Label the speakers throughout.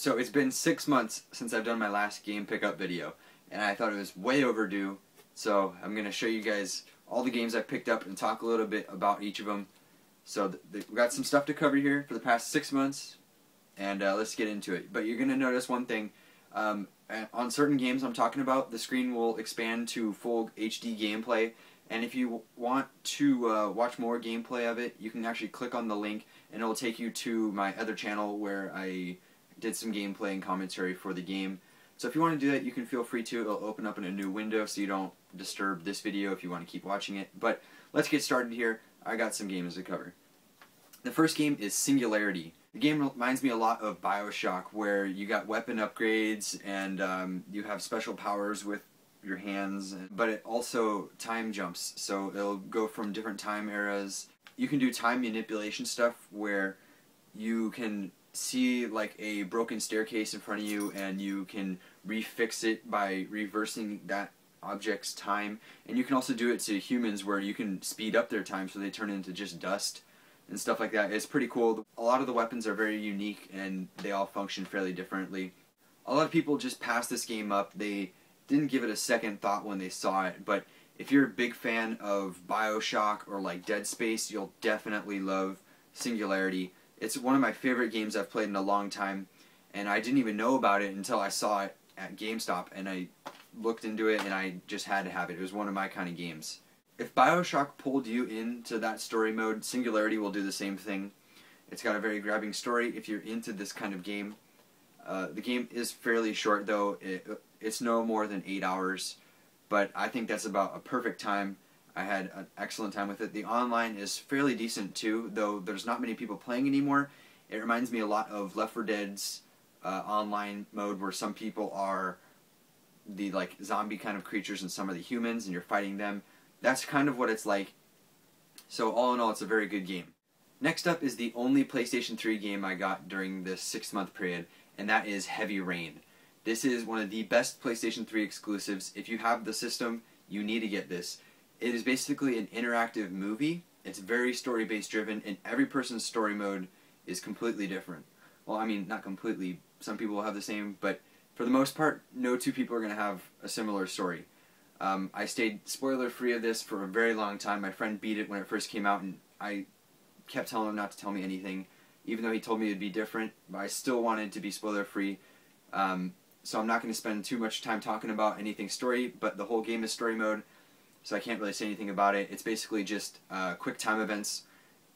Speaker 1: So it's been 6 months since I've done my last game pickup video, and I thought it was way overdue. So I'm going to show you guys all the games I picked up and talk a little bit about each of them. So we've got some stuff to cover here for the past 6 months, and let's get into it. But you're going to notice one thing. On certain games I'm talking about, the screen will expand to full HD gameplay, and if you want to watch more gameplay of it, you can actually click on the link and it will take you to my other channel where I did some gameplay and commentary for the game. So if you want to do that, you can feel free to. It'll open up in a new window so you don't disturb this video if you want to keep watching it. But let's get started here. I got some games to cover. The first game is Singularity. The game reminds me a lot of BioShock, where you got weapon upgrades and you have special powers with your hands, but it also time jumps, so it'll go from different time eras. You can do time manipulation stuff where you can see like a broken staircase in front of you and you can refix it by reversing that object's time, and you can also do it to humans where you can speed up their time so they turn into just dust and stuff like that. It's pretty cool. A lot of the weapons are very unique and they all function fairly differently. A lot of people just pass this game up. They didn't give it a second thought when they saw it, but if you're a big fan of BioShock or like Dead Space, you'll definitely love Singularity. It's one of my favorite games I've played in a long time, and I didn't even know about it until I saw it at GameStop, and I looked into it and I just had to have it. It was one of my kind of games. If BioShock pulled you into that story mode, Singularity will do the same thing. It's got a very grabbing story if you're into this kind of game. The game is fairly short though. It's no more than 8 hours, but I think that's about a perfect time. I had an excellent time with it. The online is fairly decent too, though there's not many people playing anymore. It reminds me a lot of Left 4 Dead's online mode, where some people are the like zombie kind of creatures and some are the humans and you're fighting them. That's kind of what it's like. So all in all, it's a very good game. Next up is the only PlayStation 3 game I got during this 6-month period, and that is Heavy Rain. This is one of the best PlayStation 3 exclusives. If you have the system, you need to get this. It is basically an interactive movie. It's very story-based driven, and every person's story mode is completely different. Well, I mean, not completely. Some people will have the same, but for the most part, no two people are going to have a similar story. I stayed spoiler-free of this for a very long time. My friend beat it when it first came out, and I kept telling him not to tell me anything, even though he told me it'd be different, but I still wanted to be spoiler-free. So I'm not going to spend too much time talking about anything story, but the whole game is story mode, so I can't really say anything about it. It's basically just quick time events,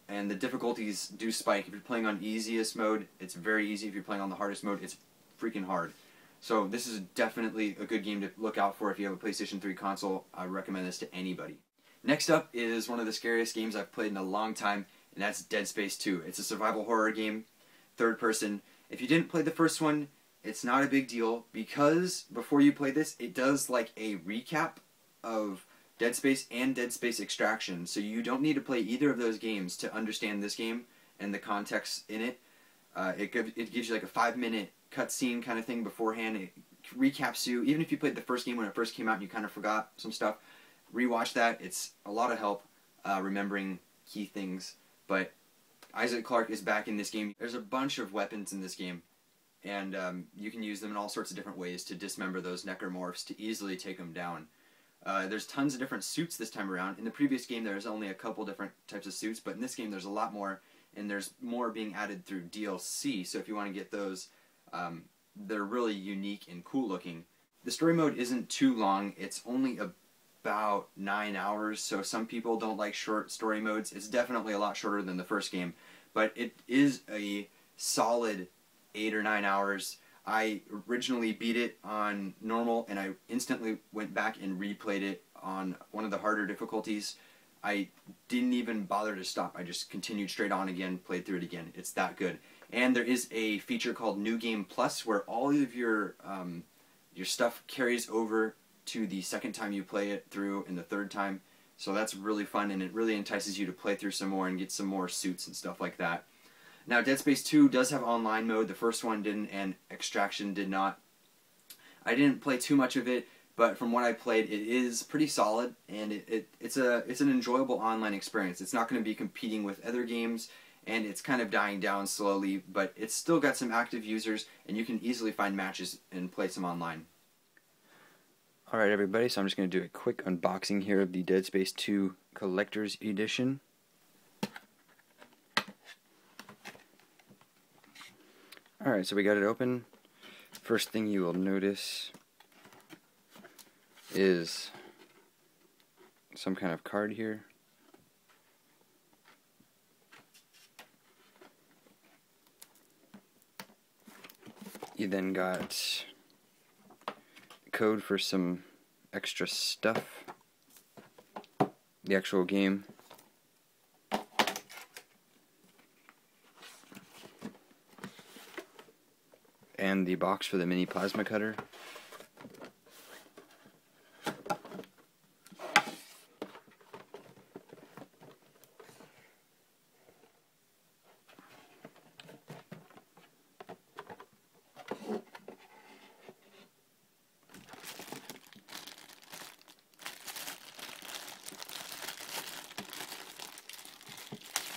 Speaker 1: and the difficulties do spike. If you're playing on easiest mode, it's very easy. If you're playing on the hardest mode, it's freaking hard. So this is definitely a good game to look out for if you have a PlayStation 3 console. I recommend this to anybody. Next up is one of the scariest games I've played in a long time, and that's Dead Space 2. It's a survival horror game, third person. If you didn't play the first one, it's not a big deal, because before you play this, it does like a recap of Dead Space and Dead Space Extraction, so you don't need to play either of those games to understand this game and the context in it. It gives you like a 5-minute cutscene kind of thing beforehand. It recaps you. Even if you played the first game when it first came out and you kind of forgot some stuff, rewatch that. It's a lot of help remembering key things. But Isaac Clarke is back in this game. There's a bunch of weapons in this game, and you can use them in all sorts of different ways to dismember those necromorphs, to easily take them down. There's tons of different suits this time around. In the previous game there's only a couple different types of suits, but in this game there's a lot more, and there's more being added through DLC, so if you want to get those, they're really unique and cool looking. The story mode isn't too long. It's only about 9 hours, so some people don't like short story modes. It's definitely a lot shorter than the first game, but it is a solid 8 or 9 hours. I originally beat it on normal, and I instantly went back and replayed it on one of the harder difficulties. I didn't even bother to stop. I just continued straight on again, played through it again. It's that good. And there is a feature called New Game Plus, where all of your stuff carries over to the second time you play it through and the third time. So that's really fun, and it really entices you to play through some more and get some more suits and stuff like that. Now, Dead Space 2 does have online mode. The first one didn't, and Extraction did not. I didn't play too much of it, but from what I played, it is pretty solid, and it's an enjoyable online experience. It's not going to be competing with other games, and it's kind of dying down slowly, but it's still got some active users, and you can easily find matches and play some online. Alright everybody, so I'm just going to do a quick unboxing here of the Dead Space 2 Collector's Edition. Alright, so we got it open. First thing you will notice is some kind of card here. You then got code for some extra stuff, the actual game, and the box for the mini plasma cutter.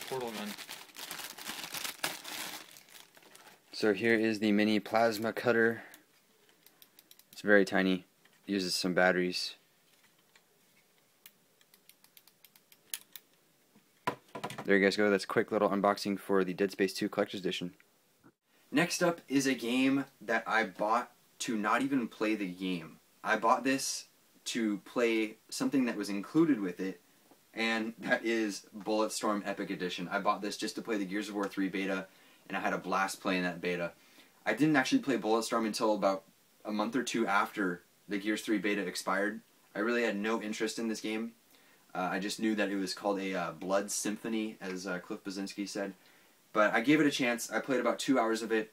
Speaker 2: Portal gun.
Speaker 1: So here is the mini plasma cutter. It's very tiny. It uses some batteries. There you guys go. That's a quick little unboxing for the Dead Space 2 Collector's Edition. Next up is a game that I bought to not even play the game. I bought this to play something that was included with it, and that is Bulletstorm Epic Edition. I bought this just to play the Gears of War 3 beta, and I had a blast playing that beta. I didn't actually play Bulletstorm until about a month or two after the Gears 3 beta expired. I really had no interest in this game. I just knew that it was called a Blood Symphony, as Cliff Blazinski said. But I gave it a chance. I played about 2 hours of it,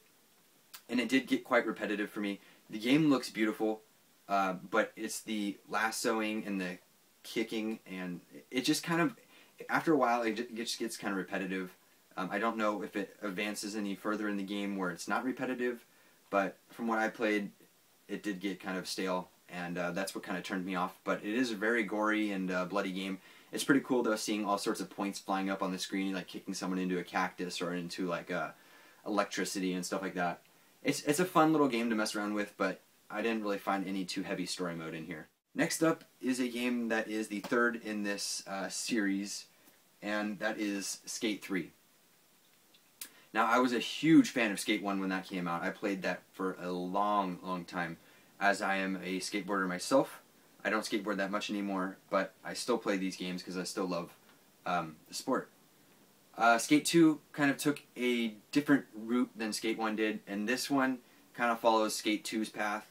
Speaker 1: and it did get quite repetitive for me. The game looks beautiful, but it's the lassoing and the kicking, and it just kind of, after a while, it just gets kind of repetitive. I don't know if it advances any further in the game where it's not repetitive, but from what I played, it did get kind of stale, and that's what kind of turned me off. But it is a very gory and bloody game. It's pretty cool though, seeing all sorts of points flying up on the screen, like kicking someone into a cactus or into like electricity and stuff like that. It's a fun little game to mess around with, but I didn't really find any too heavy story mode in here. Next up is a game that is the third in this series, and that is Skate 3. Now, I was a huge fan of Skate 1 when that came out. I played that for a long, long time. As I am a skateboarder myself, I don't skateboard that much anymore, but I still play these games because I still love the sport. Skate 2 kind of took a different route than Skate 1 did, and this one kind of follows Skate 2's path.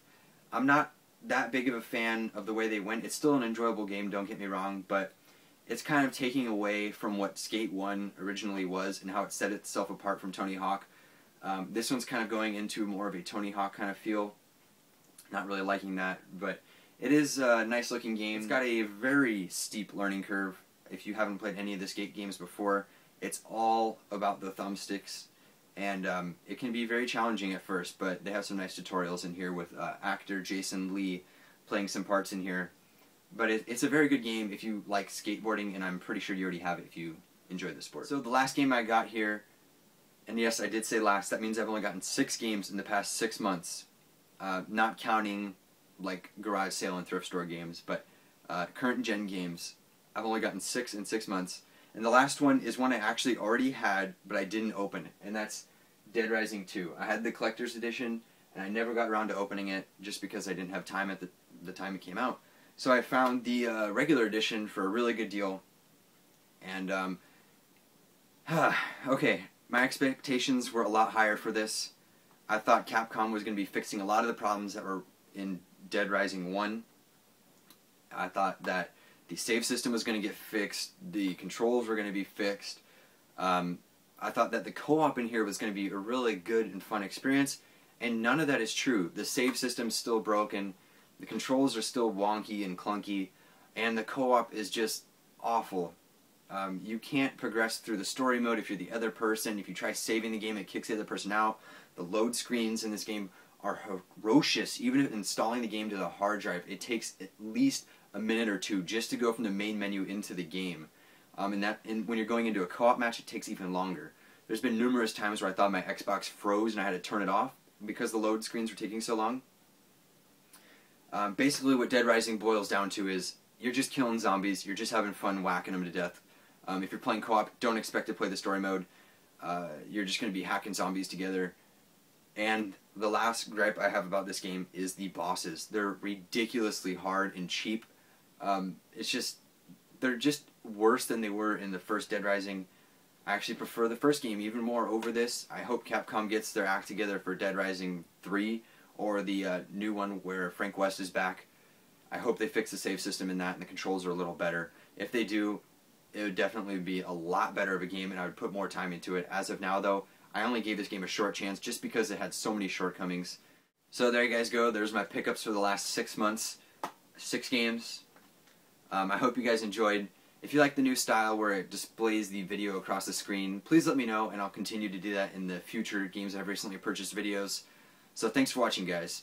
Speaker 1: I'm not that big of a fan of the way they went. It's still an enjoyable game, don't get me wrong, but it's kind of taking away from what Skate 1 originally was and how it set itself apart from Tony Hawk. This one's kind of going into more of a Tony Hawk kind of feel. Not really liking that, but it is a nice looking game. It's got a very steep learning curve. If you haven't played any of the Skate games before, it's all about the thumbsticks, and it can be very challenging at first, but they have some nice tutorials in here with actor Jason Lee playing some parts in here. But it's a very good game if you like skateboarding, and I'm pretty sure you already have it if you enjoy the sport. So the last game I got here, and yes, I did say last, that means I've only gotten 6 games in the past 6 months, not counting like garage sale and thrift store games, but current gen games. I've only gotten 6 in 6 months, and the last one is one I actually already had, but I didn't open, and that's Dead Rising 2. I had the collector's edition, and I never got around to opening it just because I didn't have time at the time it came out. So I found the regular edition for a really good deal, and okay, my expectations were a lot higher for this. I thought Capcom was going to be fixing a lot of the problems that were in Dead Rising 1. I thought that the save system was going to get fixed, the controls were going to be fixed. I thought that the co-op in here was going to be a really good and fun experience, and none of that is true. The save system's still broken. The controls are still wonky and clunky, and the co-op is just awful. You can't progress through the story mode if you're the other person. If you try saving the game, it kicks the other person out. The load screens in this game are ferocious. Even installing the game to the hard drive, it takes at least a minute or two just to go from the main menu into the game. And when you're going into a co-op match, it takes even longer. There's been numerous times where I thought my Xbox froze and I had to turn it off because the load screens were taking so long. Basically what Dead Rising boils down to is you're just killing zombies, you're just having fun whacking them to death. If you're playing co-op, don't expect to play the story mode. You're just going to be hacking zombies together. And the last gripe I have about this game is the bosses. They're ridiculously hard and cheap. They're just worse than they were in the first Dead Rising. I actually prefer the first game even more over this. I hope Capcom gets their act together for Dead Rising 3 or the new one where Frank West is back. I hope they fix the save system in that and the controls are a little better. If they do, it would definitely be a lot better of a game and I would put more time into it. As of now though, I only gave this game a short chance just because it had so many shortcomings. So there you guys go. There's my pickups for the last 6 months. 6 games. I hope you guys enjoyed. If you like the new style where it displays the video across the screen, please let me know and I'll continue to do that in the future games I've recently purchased videos. So thanks for watching, guys.